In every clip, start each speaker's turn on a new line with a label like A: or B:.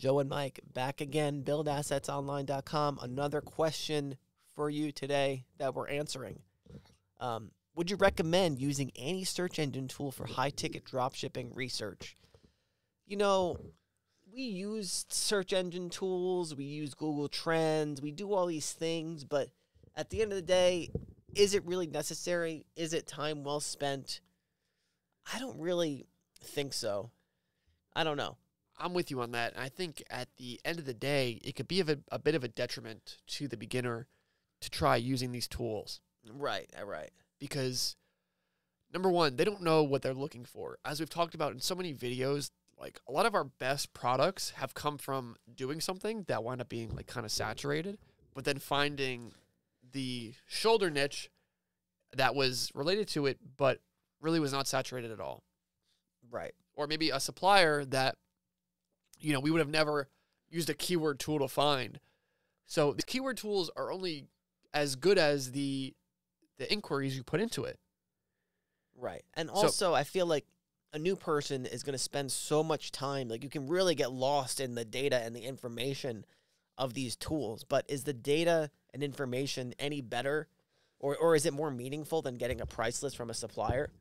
A: Joe and Mike back again, buildassetsonline.com. Another question for you today that we're answering. Would you recommend using any search engine tool for high-ticket dropshipping research? You know, we use search engine tools, we use Google Trends, we do all these things, but at the end of the day, is it really necessary? Is it time well spent? I don't really think so. I don't know.
B: I'm with you on that. I think at the end of the day, it could be a bit of a detriment to the beginner to try using these tools.
A: Right.
B: Because, number one, they don't know what they're looking for. As we've talked about in so many videos, like a lot of our best products have come from doing something that wound up being like kind of saturated, but then finding the shoulder niche that was related to it, but really was not saturated at all.
A: Right.
B: Or maybe a supplier that, we would have never used a keyword tool to find. So the keyword tools are only as good as the inquiries you put into it.
A: Right. And also, I feel like a new person is going to spend so much time. Like, you can really get lost in the data and the information of these tools. But is the data and information any better? Or is it more meaningful than getting a price list from a supplier?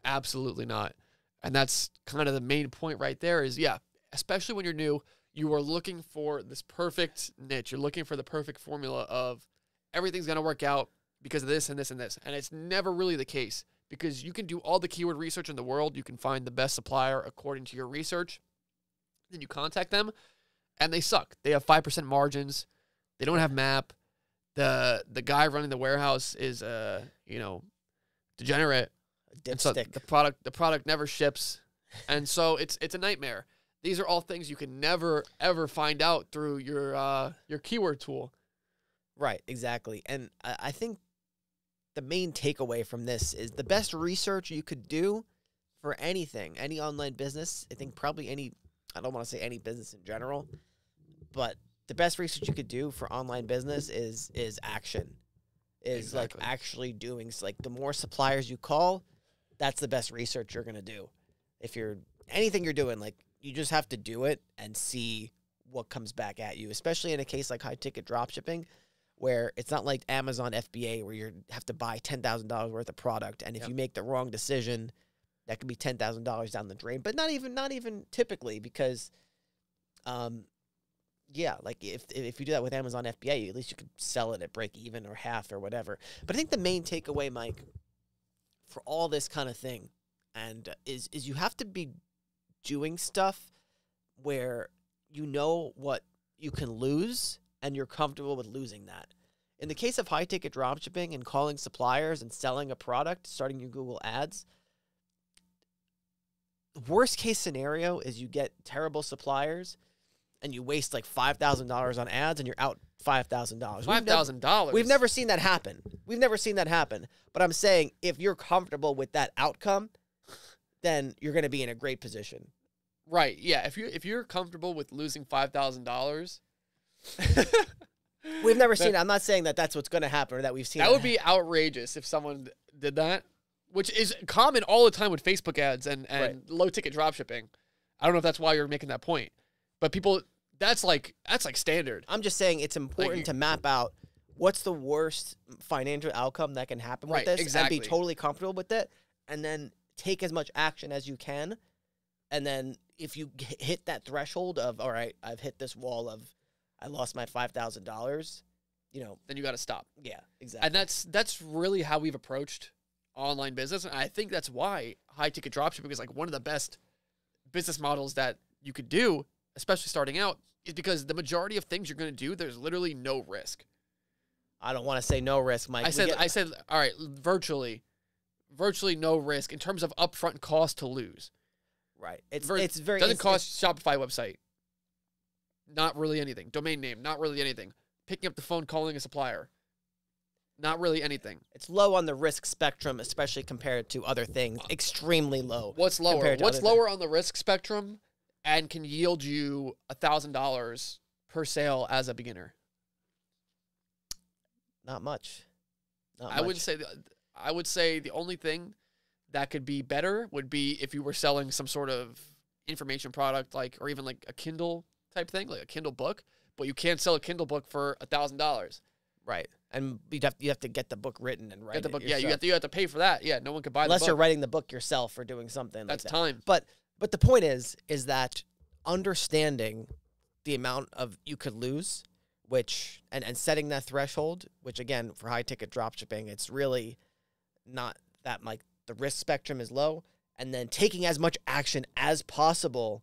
B: Absolutely not. And that's kind of the main point right there is, especially when you're new, you are looking for this perfect niche. You're looking for the perfect formula of everything's going to work out because of this and this and this. And it's never really the case because you can do all the keyword research in the world. You can find the best supplier according to your research. Then you contact them and they suck. They have 5% margins. They don't have map. The guy running the warehouse is, degenerate.
A: Dipstick.
B: So the product never ships. And so it's a nightmare. These are all things you can never, ever find out through your keyword tool.
A: Right, exactly. And I think the main takeaway from this is the best research you could do for anything, any online business. I think probably I don't want to say any business in general, but the best research you could do for online business is action. Exactly. Like actually doing, like the more suppliers you call, that's the best research you're going to do. If anything you're doing, like you just have to do it and see what comes back at you, especially in a case like high ticket dropshipping, where it's not like Amazon FBA where you have to buy $10,000 worth of product. And if you make the wrong decision, that could be $10,000 down the drain, but not even typically because, like if you do that with Amazon FBA, at least you could sell it at break even or half or whatever. But I think the main takeaway, Mike, for all this kind of thing, and is you have to be doing stuff where you know what you can lose and you're comfortable with losing that. In the case of high-ticket dropshipping and calling suppliers and selling a product, starting your Google ads, the worst-case scenario is you get terrible suppliers and you waste like $5,000 on ads and you're out $5,000.
B: $5,000?
A: We've never seen that happen. But I'm saying if you're comfortable with that outcome, then you're going to be in a great position.
B: Right. Yeah. If you're comfortable with losing $5,000,
A: we've never seen it. I'm not saying that that's what's going to happen or that we've seen.
B: That would be outrageous if someone did that, which is common all the time with Facebook ads and low ticket dropshipping. I don't know if that's why you're making that point, but people, that's like standard.
A: I'm just saying it's important to map out what's the worst financial outcome that can happen with this
B: exactly.
A: and be totally comfortable with it, and then take as much action as you can. And then if you hit that threshold of, all right, I've hit this wall of I lost my $5,000,
B: then you got to stop.
A: Yeah, exactly.
B: And that's really how we've approached online business. And I think that's why high ticket dropshipping is like one of the best business models that you could do, especially starting out, is because the majority of things you're going to do, there's literally no risk.
A: I don't want to say no risk, Mike.
B: I said, all right, virtually no risk in terms of upfront cost to lose.
A: Right. It's very
B: doesn't cost Shopify website. Not really anything. Domain name, not really anything. Picking up the phone, calling a supplier. Not really anything.
A: It's low on the risk spectrum, especially compared to other things. Extremely low.
B: What's lower? What's lower on the risk spectrum and can yield you $1,000 per sale as a beginner?
A: Not much.
B: I would say the only thing that could be better would be if you were selling some sort of information product, or even like a Kindle type thing, like a Kindle book, but you can't sell a Kindle book for $1,000.
A: Right. And you have to get the book written and write
B: Get the book,
A: it
B: yeah,
A: yourself.
B: you have to pay for that. Yeah, no one could buy
A: Unless
B: the book.
A: you're writing the book yourself or doing something
B: That's
A: like that.
B: time.
A: But the point is that understanding the amount of you could lose, which and setting that threshold, which again for high ticket dropshipping, it's really not that, like, the risk spectrum is low, and then taking as much action as possible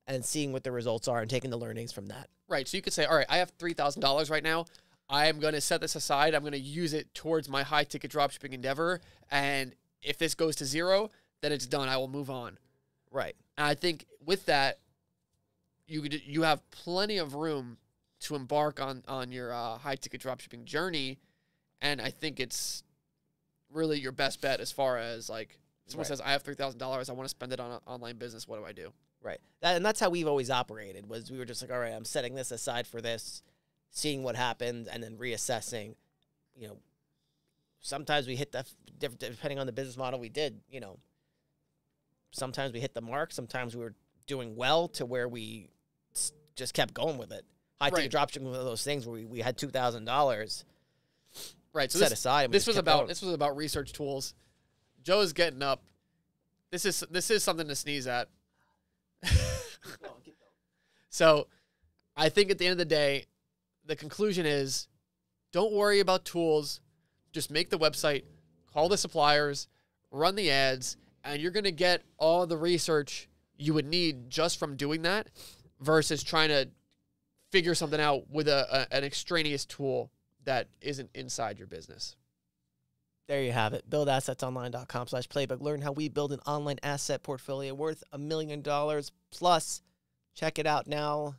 A: and seeing what the results are and taking the learnings from that.
B: Right. So you could say, all right, I have $3,000 right now. I'm going to set this aside. I'm going to use it towards my high ticket dropshipping endeavor. And if this goes to zero, then it's done. I will move on.
A: Right.
B: And I think with that, you have plenty of room to embark on your high ticket dropshipping journey. And I think it's really your best bet as far as, like, someone says, I have $3,000. I want to spend it on an online business. What do I do?
A: Right. And that's how we've always operated, was we were just like, all right, I'm setting this aside for this, seeing what happens, and then reassessing. You know, sometimes we hit the, depending on the business model we did, you know, sometimes we hit the mark. Sometimes we were doing well to where we just kept going with it. High ticket dropshipping was one of those things where we had $2,000 set aside. And
B: this was about research tools. Joe is getting up. This is something to sneeze at. So I think at the end of the day, the conclusion is, don't worry about tools. Just make the website, call the suppliers, run the ads, and you're going to get all the research you would need just from doing that versus trying to figure something out with an extraneous tool that isn't inside your business.
A: There you have it. BuildAssetsOnline.com/playbook. Learn how we build an online asset portfolio worth $1 million plus. Check it out now.